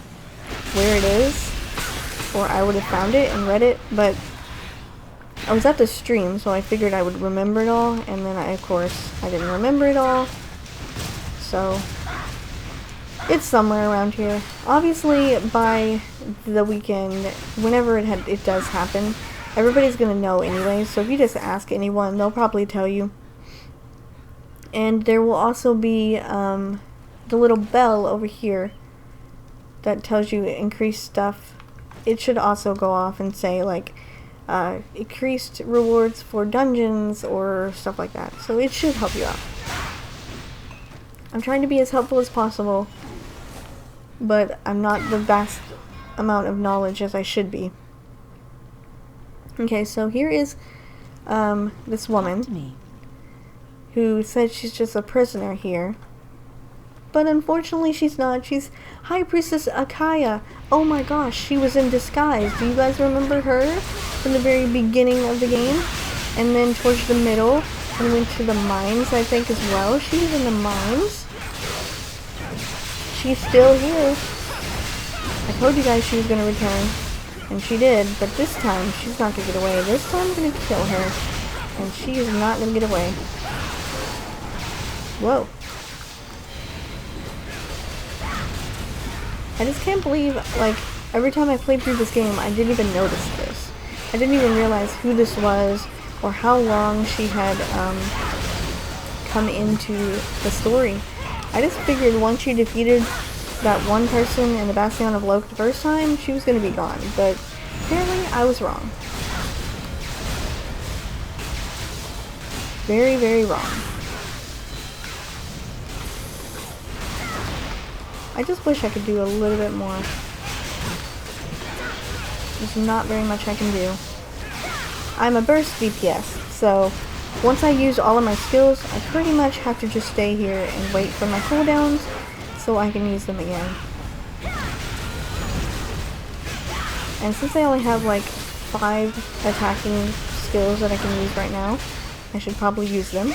where it is, or I would have found it and read it, but I was at the stream, so I figured I would remember it all, and then of course, I didn't remember it all. So, it's somewhere around here. Obviously, by the weekend, whenever it does happen, everybody's gonna know anyway, so if you just ask anyone, they'll probably tell you. And there will also be the little bell over here that tells you increased stuff. It should also go off and say, like, increased rewards for dungeons or stuff like that. So it should help you out. I'm trying to be as helpful as possible, but I'm not the vast amount of knowledge as I should be. Okay, so here is this woman who said she's just a prisoner here. But unfortunately she's not. She's High Priestess Akaya. Oh my gosh, she was in disguise. Do you guys remember her from the very beginning of the game? And then towards the middle, and went to the mines, I think, as well. She was in the mines. She's still here. I told you guys she was going to return. And she did, but this time, she's not going to get away. This time I'm going to kill her. And she is not going to get away. Whoa. I just can't believe, like, every time I played through this game, I didn't even notice this. I didn't even realize who this was, or how long she had, come into the story. I just figured once she defeated that one person in the Bastion of Loke the first time, she was going to be gone. But apparently, I was wrong. Very, very wrong. I just wish I could do a little bit more. There's not very much I can do. I'm a burst DPS, so once I use all of my skills, I pretty much have to just stay here and wait for my cooldowns so I can use them again. And since I only have like 5 attacking skills that I can use right now, I should probably use them.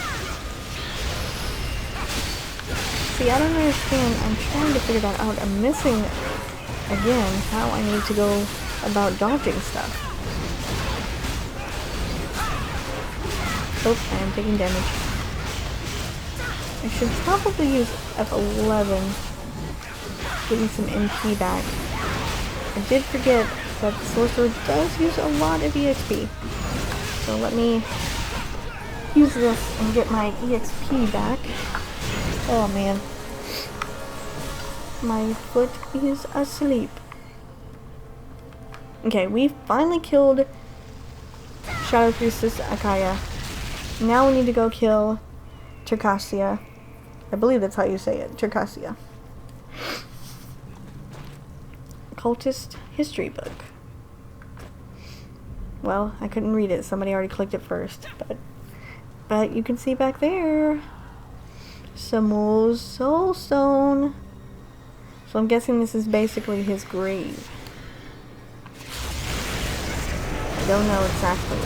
See, I don't understand. I'm trying to figure that out. I'm missing, again, how I need to go about dodging stuff. Oh, I am taking damage. I should probably use F11. Give me some MP back. I did forget that the sorcerer does use a lot of EXP. So let me use this and get my EXP back. Oh man. My foot is asleep. Okay, we finally killed Shadow Priestess Akaya. Now we need to go kill Tercasia. I believe that's how you say it. Tercasia. Cultist history book. Well, I couldn't read it. Somebody already clicked it first. But you can see back there. Samuel's soulstone. So I'm guessing this is basically his grave. I don't know exactly.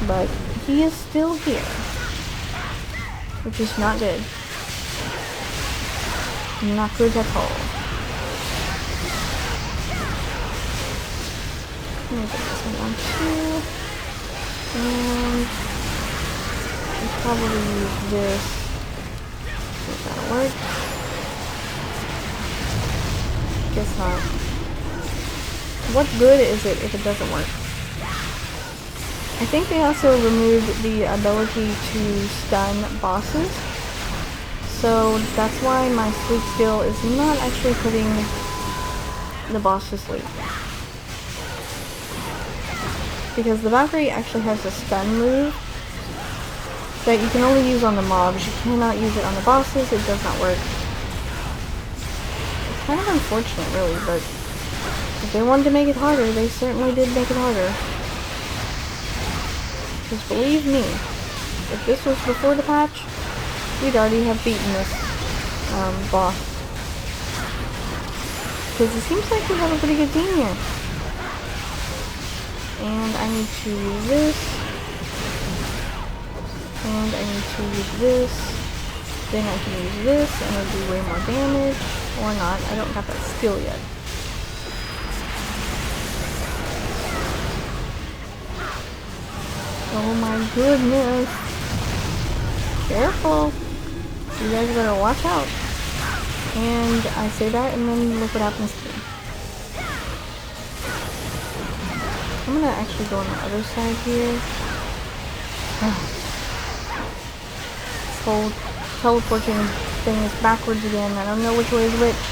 But he is still here. Which is not good. Not good at all. Let me put this one on too. And I'll probably use this. See if that'll work. Guess not. What good is it if it doesn't work? I think they also removed the ability to stun bosses. So that's why my sleep skill is not actually putting the boss to sleep. Because the Valkyrie actually has a stun move that you can only use on the mobs. You cannot use it on the bosses. It does not work. It's kind of unfortunate, really, but if they wanted to make it harder, they certainly did make it harder. Because believe me, if this was before the patch, we'd already have beaten this boss. Because it seems like we have a pretty good team here. And I need to use this. And I need to use this. Then I can use this and it'll do way more damage. Or not. I don't have that skill yet. Oh my goodness. Careful. You guys better watch out. And I say that and then look what happens to me. I'm gonna actually go on the other side here. This whole teleporting thing is backwards again. I don't know which way is which.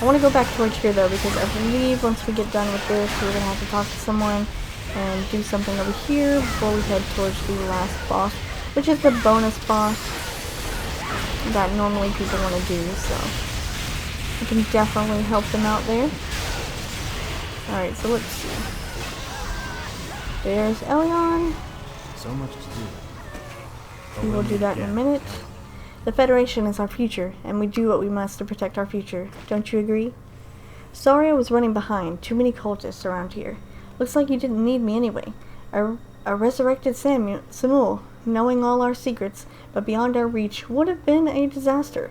I want to go back towards here though, because I believe once we get done with this, we're gonna have to talk to someone and do something over here before we head towards the last boss, which is the bonus boss that normally people want to do, so I can definitely help them out there. Alright, so let's see. There's Elion. So much to do. We will do that in a minute. The Federation is our future, and we do what we must to protect our future. Don't you agree? Sorry I was running behind. Too many cultists around here. Looks like you didn't need me anyway. A resurrected Samul, knowing all our secrets, but beyond our reach, would have been a disaster.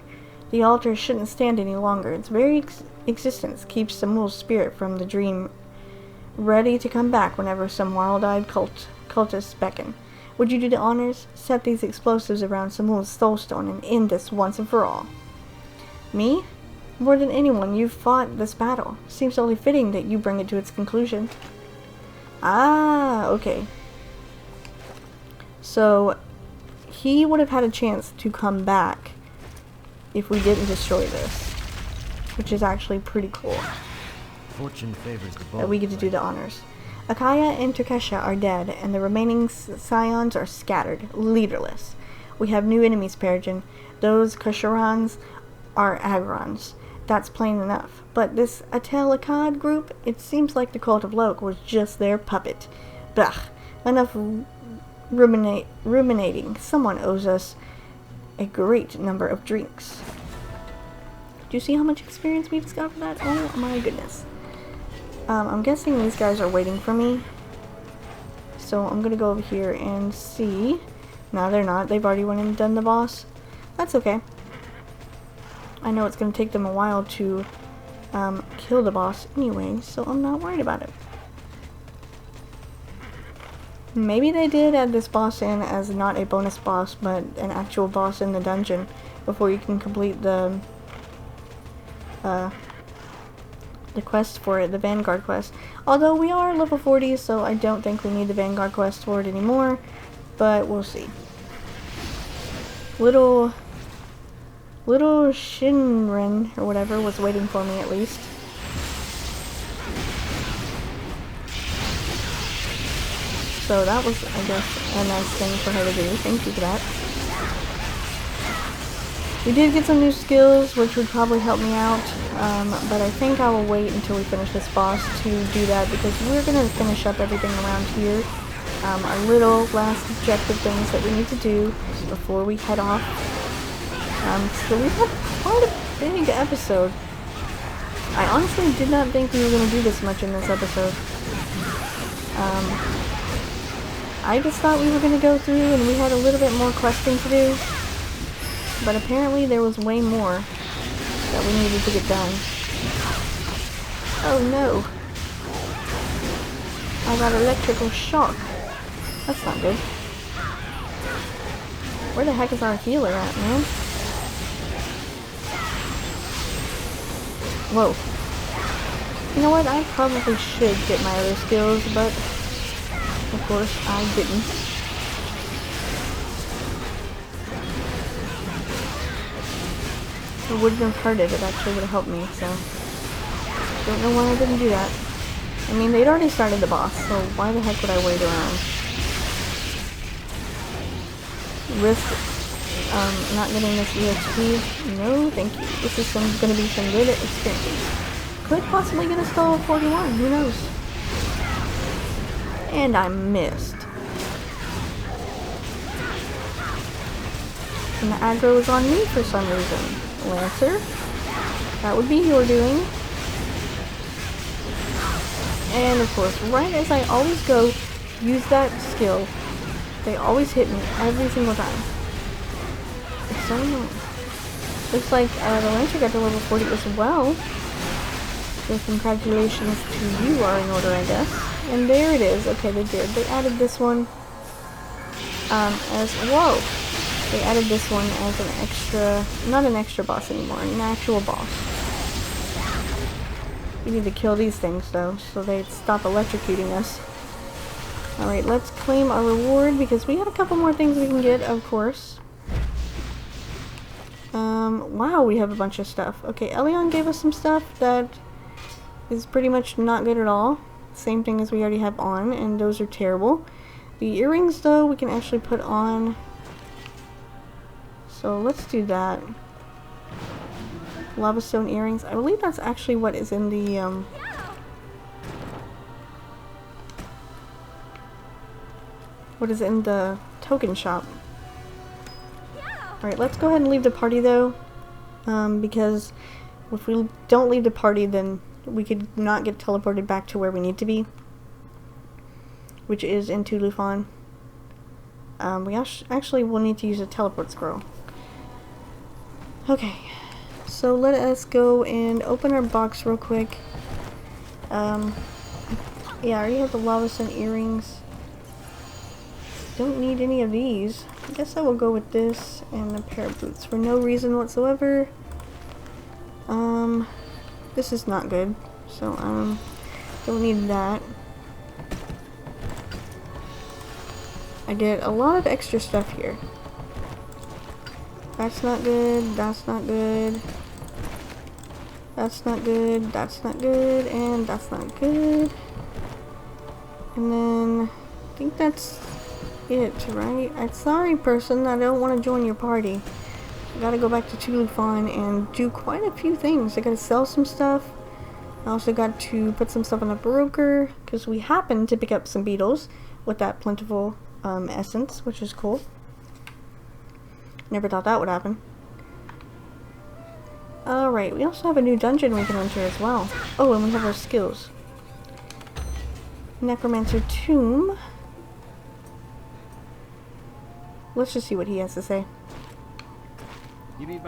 The altar shouldn't stand any longer. Its very existence keeps Samul's spirit from the dream, ready to come back whenever some wild-eyed cultists beckon. Would you do the honors? Set these explosives around Samul's soulstone and end this once and for all. Me? More than anyone, you've fought this battle. Seems only fitting that you bring it to its conclusion. Ah, okay. So, he would have had a chance to come back if we didn't destroy this. Which is actually pretty cool. Fortune favors the bold. That we get to do the honors. Akaya and Takesha are dead, and the remaining scions are scattered, leaderless. We have new enemies, Peregrine. Those Kasharans are Agrons. That's plain enough. But this Atel Akkad group, it seems like the Cult of Loke was just their puppet. Blah. Enough ruminating. Someone owes us a great number of drinks. Do you see how much experience we just got for that? Oh my goodness. I'm guessing these guys are waiting for me. So I'm gonna go over here and see. No, they're not. They've already went and done the boss. That's okay. I know it's gonna take them a while to kill the boss anyway, so I'm not worried about it. Maybe they did add this boss in as not a bonus boss, but an actual boss in the dungeon before you can complete the quest for it, the Vanguard quest. Although we are level 40, so I don't think we need the Vanguard quest for it anymore, but we'll see. Little Shinrin, or whatever, was waiting for me at least. So that was, I guess, a nice thing for her to do. Thank you for that. We did get some new skills, which would probably help me out, but I think I will wait until we finish this boss to do that, because we're going to finish up everything around here. Our little last objective things that we need to do before we head off. So we've had quite a big episode. I honestly did not think we were going to do this much in this episode. I just thought we were going to go through and we had a little bit more questing to do. But apparently there was way more that we needed to get done. Oh no. I got electrical shock. That's not good. Where the heck is our healer at, man? Whoa. You know what? I probably should get my other skills, but of course I didn't. It wouldn't have hurt it. It actually would have helped me, so don't know why I didn't do that. I mean, they'd already started the boss, so why the heck would I wait around? Risk not getting this EXP? No, thank you. This is going to be some good experience. Could possibly get us to level 41, who knows? And I missed. And the aggro is on me for some reason. Lancer, that would be your doing. And of course, right as I always go use that skill, they always hit me every single time. It's so annoying. Looks like the Lancer got to level 40 as well. So congratulations to you are in order, I guess. And there it is. Okay, they did. They added this one as, whoa! They added this one as an extra, not an extra boss anymore, an actual boss. We need to kill these things though, so they stop electrocuting us. Alright, let's claim our reward because we have a couple more things we can get, of course. Wow, we have a bunch of stuff. Okay, Elion gave us some stuff that is pretty much not good at all. Same thing as we already have on, and those are terrible. The earrings though, we can actually put on. So let's do that. Lava stone earrings. I believe that's actually what is in the what is in the token shop. Alright, let's go ahead and leave the party though. Because if we don't leave the party, then we could not get teleported back to where we need to be, which is in Tulufan. We actually will need to use a teleport scroll. Okay, so let us go and open our box real quick. Yeah, I already have the lava stone earrings. Don't need any of these. I guess I will go with this and a pair of boots for no reason whatsoever. This is not good, so don't need that. I get a lot of extra stuff here. That's not good, that's not good. That's not good, that's not good, and that's not good. And then I think that's it, right? I'm sorry, person, I don't want to join your party. I gotta go back to Tulufan and do quite a few things. I gotta sell some stuff. I also got to put some stuff on a broker because we happened to pick up some beetles with that plentiful essence, which is cool. Never thought that would happen. Alright, we also have a new dungeon we can enter as well. Oh, and we have our skills. Necromancer Tomb. Let's just see what he has to say.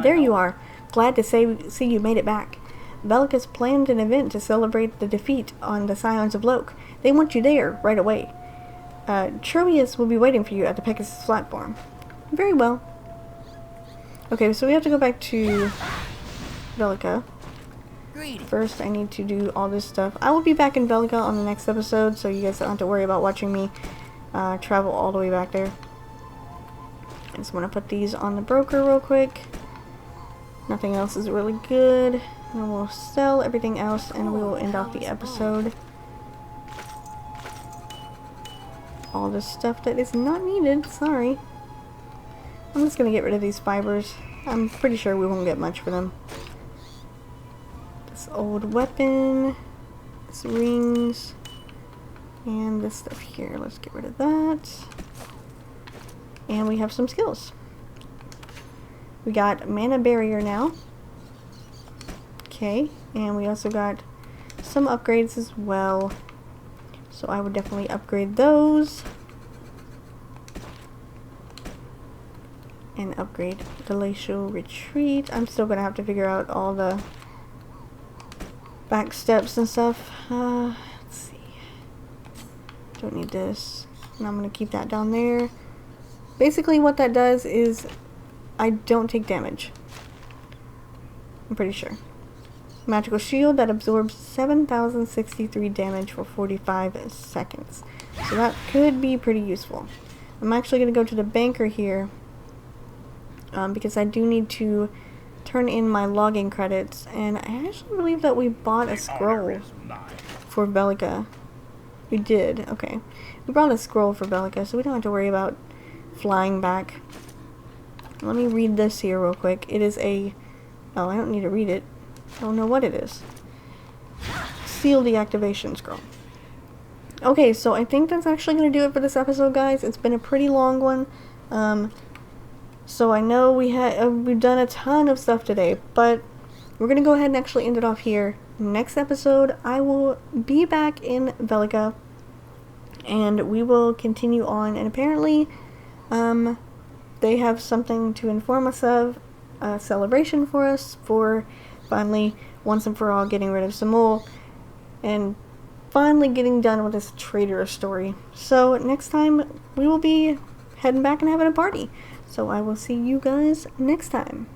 There you are. Glad to see you made it back. Velica's planned an event to celebrate the defeat on the Scions of Loke. They want you there right away. Troius will be waiting for you at the Pegasus platform. Very well. Okay, so we have to go back to Velica. First, I need to do all this stuff. I will be back in Velica on the next episode, so you guys don't have to worry about watching me travel all the way back there. I just want to put these on the broker real quick. Nothing else is really good. And we'll sell everything else and we will end off the episode. All this stuff that is not needed, sorry. I'm just gonna get rid of these fibers. I'm pretty sure we won't get much for them. This old weapon, this rings, and this stuff here. Let's get rid of that. And we have some skills. We got mana barrier now. Okay, and we also got some upgrades as well. So I would definitely upgrade those. And upgrade Glacial Retreat. I'm still gonna have to figure out all the back steps and stuff. Let's see. Don't need this. And I'm gonna keep that down there. Basically what that does is I don't take damage. I'm pretty sure. Magical shield that absorbs 7,063 damage for 45 seconds. So that could be pretty useful. I'm actually going to go to the banker here because I do need to turn in my logging credits, and I actually believe that we bought a scroll for Bellica. We did, okay. We brought a scroll for Bellica, so we don't have to worry about flying back. Let me read this here real quick. It is a... oh, I don't need to read it. I don't know what it is. Seal deactivation scroll. Okay, so I think that's actually going to do it for this episode, guys. It's been a pretty long one. So I know we've done a ton of stuff today, but we're going to go ahead and actually end it off here. Next episode, I will be back in Bellica, and we will continue on. And apparently, they have something to inform us of, a celebration for us, for finally, once and for all, getting rid of Samul, and finally getting done with this traitor story. So next time, we will be heading back and having a party. So I will see you guys next time.